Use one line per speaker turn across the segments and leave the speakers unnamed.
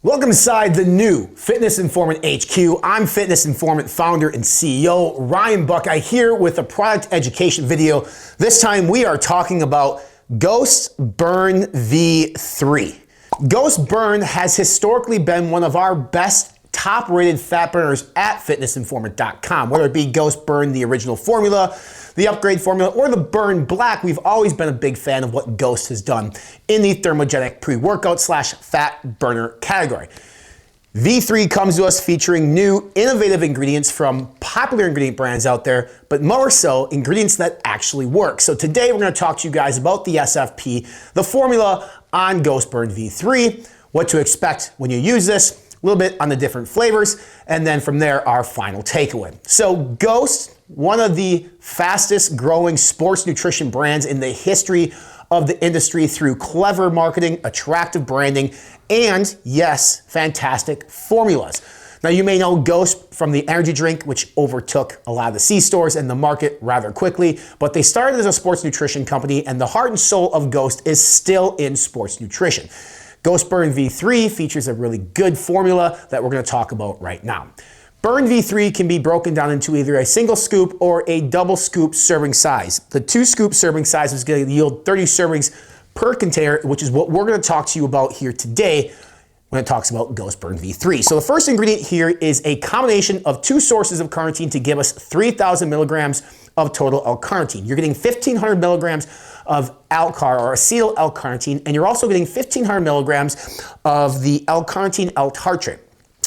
Welcome inside the new Fitness Informant HQ. I'm Fitness Informant founder and CEO Ryan Buckeye here with a product education video. This time we are talking about Ghost Burn V3. Ghost Burn has historically been one of our best top-rated fat burners at fitnessinformant.com. Whether it be Ghost Burn, the original formula, the upgrade formula, or the Burn Black, we've always been a big fan of what Ghost has done in the Thermogenic pre-workout / fat burner category. V3 comes to us featuring new innovative ingredients from popular ingredient brands out there, but more so ingredients that actually work. So today we're going to talk to you guys about the SFP, the formula on Ghost Burn V3, what to expect when you use this, a little bit on the different flavors, and then from there, our final takeaway. So Ghost, one of the fastest growing sports nutrition brands in the history of the industry through clever marketing, attractive branding, and yes, fantastic formulas. Now you may know Ghost from the energy drink, which overtook a lot of the C-stores and the market rather quickly, but they started as a sports nutrition company, and the heart and soul of Ghost is still in sports nutrition. Ghost Burn V3 features a really good formula that we're going to talk about right now. Burn V3 can be broken down into either a single scoop or a double scoop serving size. The 2-scoop serving size is going to yield 30 servings per container, which is what we're going to talk to you about here today when it talks about Ghost Burn V3. So the first ingredient here is a combination of 2 sources of carnitine to give us 3,000 milligrams of total L-carnitine. You're getting 1,500 milligrams of L-car or acetyl L-carnitine, and you're also getting 1,500 milligrams of the L-carnitine L-tartrate.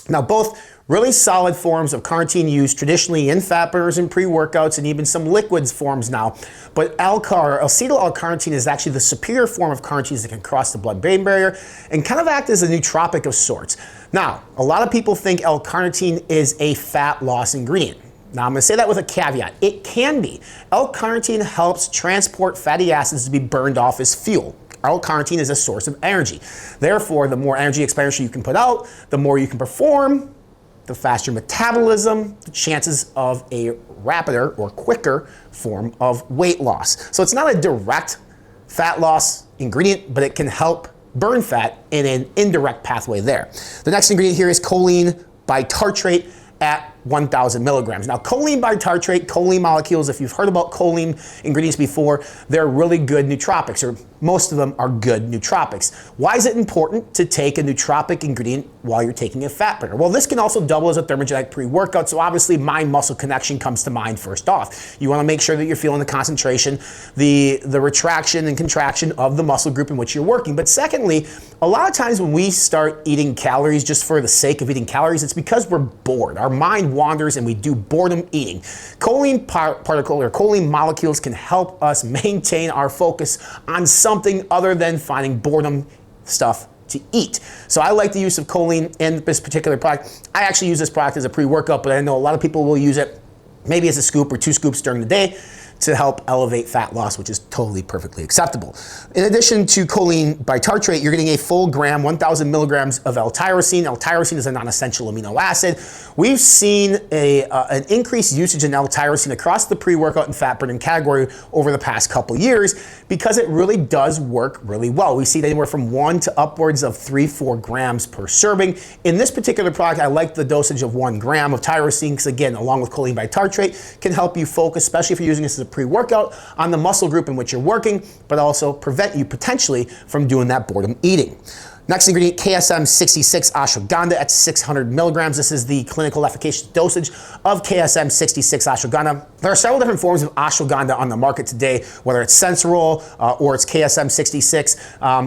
Now, both really solid forms of carnitine used traditionally in fat burners and pre-workouts and even some liquids forms now. But L-car, or acetyl L-carnitine, is actually the superior form of carnitine that can cross the blood-brain barrier and kind of act as a nootropic of sorts. Now, a lot of people think L-carnitine is a fat loss ingredient. Now, I'm going to say that with a caveat. It can be. L-carnitine helps transport fatty acids to be burned off as fuel. L-carnitine is a source of energy. Therefore, the more energy expenditure you can put out, the more you can perform, the faster metabolism, the chances of a rapider or quicker form of weight loss. So it's not a direct fat loss ingredient, but it can help burn fat in an indirect pathway there. The next ingredient here is choline bitartrate at 1,000 milligrams. Now, choline bitartrate, choline molecules, if you've heard about choline ingredients before, they're really good nootropics, or most of them are good nootropics. Why is it important to take a nootropic ingredient while you're taking a fat burner? Well, this can also double as a thermogenic pre-workout, so obviously mind-muscle connection comes to mind first off. You want to make sure that you're feeling the concentration, the retraction and contraction of the muscle group in which you're working. But secondly, a lot of times when we start eating calories just for the sake of eating calories, it's because we're bored. Our mind wanders and we do boredom eating. Choline particle or choline molecules can help us maintain our focus on something other than finding boredom stuff to eat. So I like the use of choline in this particular product. I actually use this product as a pre-workout, but I know a lot of people will use it maybe as a scoop or 2 scoops during the day to help elevate fat loss, which is totally perfectly acceptable. In addition to choline bitartrate, you're getting a full gram, 1,000 milligrams of L-tyrosine. L-tyrosine is a non-essential amino acid. We've seen an increased usage in L-tyrosine across the pre-workout and fat burning category over the past couple years because it really does work really well. We see it anywhere from 1 to upwards of 3-4 grams per serving. In this particular product, I like the dosage of 1 gram of tyrosine because, again, along with choline bitartrate, can help you focus, especially if you're using this as a pre-workout, on the muscle group in which you're working, but also prevent you potentially from doing that boredom eating. Next ingredient, KSM 66 ashwagandha at 600 milligrams. This is the clinical efficacious dosage of KSM 66 ashwagandha. There are several different forms of ashwagandha on the market today, whether it's Sensorol or it's KSM 66.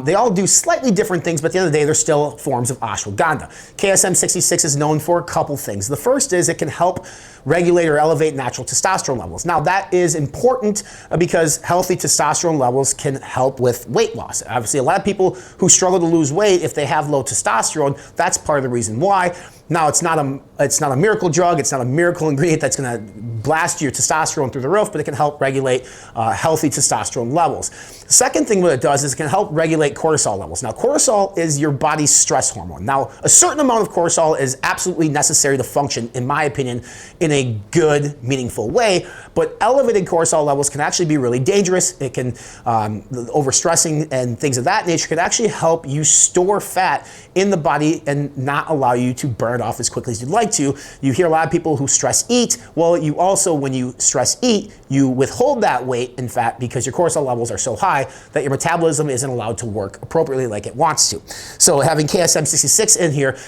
They all do slightly different things, but at the end of the day, they're still forms of ashwagandha. KSM 66 is known for a couple things. The first is it can help regulate or elevate natural testosterone levels. Now, that is important because healthy testosterone levels can help with weight loss. Obviously, a lot of people who struggle to lose weight, if they have low testosterone, that's part of the reason why. Now, it's not a miracle drug. It's not a miracle ingredient that's going to blast your testosterone through the roof, but it can help regulate healthy testosterone levels. The second thing what it does is it can help regulate cortisol levels. Now, cortisol is your body's stress hormone. Now, a certain amount of cortisol is absolutely necessary to function, in my opinion, in a good, meaningful way, but elevated cortisol levels can actually be really dangerous. It can, overstressing and things of that nature, can actually help you store fat in the body and not allow you to burn it off as quickly as you'd like to. You hear a lot of people who stress eat. Well, you also, when you stress eat, you withhold that weight and fat because your cortisol levels are so high that your metabolism isn't allowed to work appropriately like it wants to. So having KSM66 in here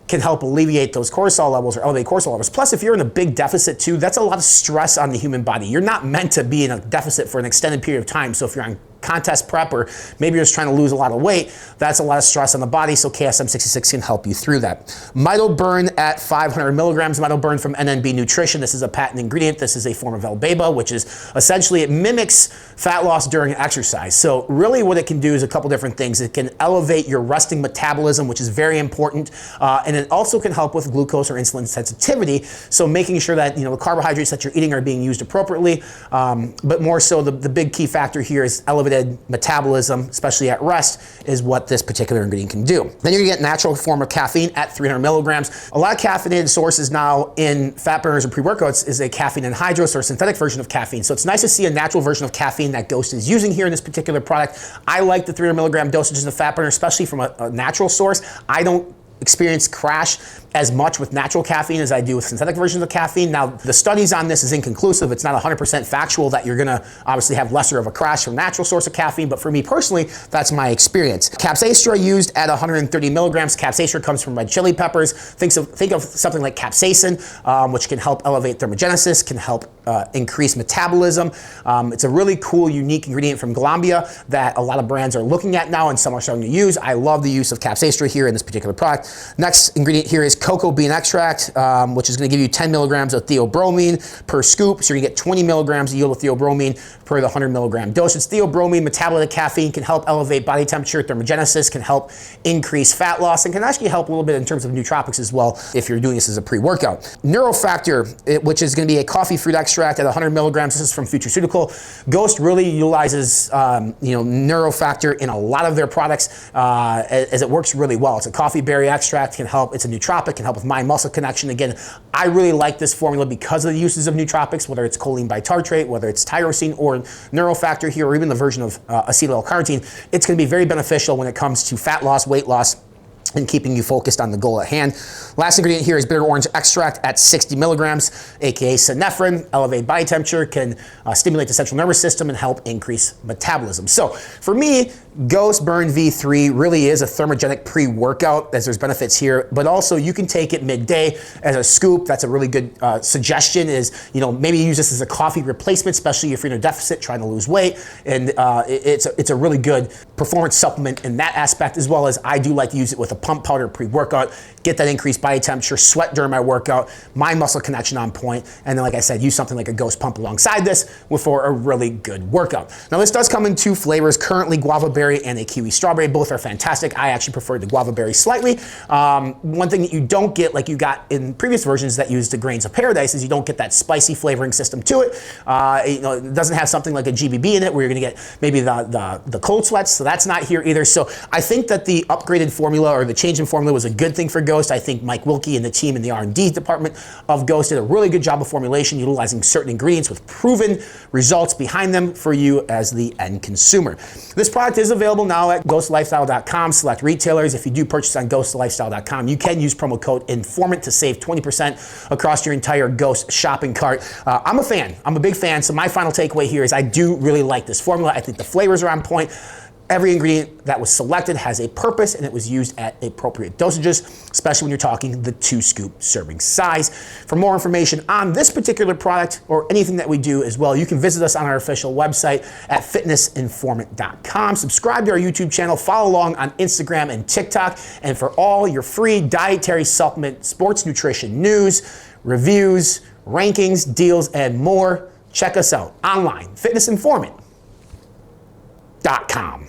can help alleviate those cortisol levels or elevate cortisol levels. Plus, if you're in a big deficit too, that's a lot of stress on the human body. You're not meant to be in a deficit for an extended period of time. So if you're on contest prep or maybe you're just trying to lose a lot of weight, that's a lot of stress on the body, so KSM66 can help you through that. MitoBurn at 500 milligrams. MitoBurn from NNB Nutrition. This is a patent ingredient. This is a form of L-Beta, which is essentially, it mimics fat loss during exercise. So really what it can do is a couple different things. It can elevate your resting metabolism, which is very important, and it also can help with glucose or insulin sensitivity, so making sure that the carbohydrates that you're eating are being used appropriately, but more so the big key factor here is elevated metabolism, especially at rest, is what this particular ingredient can do. Then you're gonna get natural form of caffeine at 300 milligrams. A lot of caffeinated sources now in fat burners and pre-workouts is a caffeine anhydrous or synthetic version of caffeine. So it's nice to see a natural version of caffeine that Ghost is using here in this particular product. I like the 300 milligram dosages of fat burner, especially from a natural source. I don't experience crash as much with natural caffeine as I do with synthetic versions of caffeine. Now, the studies on this is inconclusive. It's not 100% factual that you're gonna obviously have lesser of a crash from natural source of caffeine, but for me personally, that's my experience. Capsaicin used at 130 milligrams. Capsaicin comes from red chili peppers. Think of something like capsaicin, which can help elevate thermogenesis, can help increase metabolism. It's a really cool, unique ingredient from Colombia that a lot of brands are looking at now and some are starting to use. I love the use of capsaicin here in this particular product. Next ingredient here is cocoa bean extract, which is going to give you 10 milligrams of theobromine per scoop. So you're going to get 20 milligrams of yield of theobromine per the 100 milligram dosage. Theobromine, metabolite caffeine, can help elevate body temperature, thermogenesis, can help increase fat loss, and can actually help a little bit in terms of nootropics as well if you're doing this as a pre-workout. Neurofactor, which is going to be a coffee fruit extract at 100 milligrams. This is from Futureceutical. Ghost really utilizes Neurofactor in a lot of their products as it works really well. It's a coffee berry extract, can help. It's a nootropic, can help with mind-muscle connection. Again, I really like this formula because of the uses of nootropics, whether it's choline bitartrate, whether it's tyrosine or Neurofactor here, or even the version of acetyl-L-carnitine. It's going to be very beneficial when it comes to fat loss, weight loss, and keeping you focused on the goal at hand. Last ingredient here is bitter orange extract at 60 milligrams, aka synephrine. Elevate body temperature, can stimulate the central nervous system and help increase metabolism. So for me, Ghost Burn V3 really is a thermogenic pre-workout, as there's benefits here, but also you can take it midday as a scoop. That's a really good suggestion, is maybe use this as a coffee replacement, especially if you're in a deficit trying to lose weight. And it's a really good performance supplement in that aspect, as well as I do like to use it with a pump powder pre-workout, get that increased body temperature, sweat during my workout, mind muscle connection on point, and then like I said, use something like a Ghost Pump alongside this for a really good workout. Now this does come in two flavors, currently guava berry and a kiwi strawberry. Both are fantastic. I actually prefer the guava berry slightly. One thing that you don't get, like you got in previous versions that use the grains of paradise, is you don't get that spicy flavoring system to it. It doesn't have something like a GBB in it where you're gonna get maybe the cold sweats, so that's not here either. So I think that the upgraded formula or the change in formula was a good thing for Ghost. I think Mike Wilkie and the team in the R&D department of Ghost did a really good job of formulation, utilizing certain ingredients with proven results behind them for you as the end consumer. This product is available now at ghostlifestyle.com, select retailers. If you do purchase on ghostlifestyle.com, you can use promo code INFORMANT to save 20% across your entire Ghost shopping cart. I'm a fan. I'm a big fan. So my final takeaway here is I do really like this formula. I think the flavors are on point. Every ingredient that was selected has a purpose, and it was used at appropriate dosages, especially when you're talking the 2-scoop serving size. For more information on this particular product or anything that we do as well, you can visit us on our official website at fitnessinformant.com. Subscribe to our YouTube channel, follow along on Instagram and TikTok, and for all your free dietary supplement, sports nutrition news, reviews, rankings, deals, and more, check us out online, fitnessinformant.com.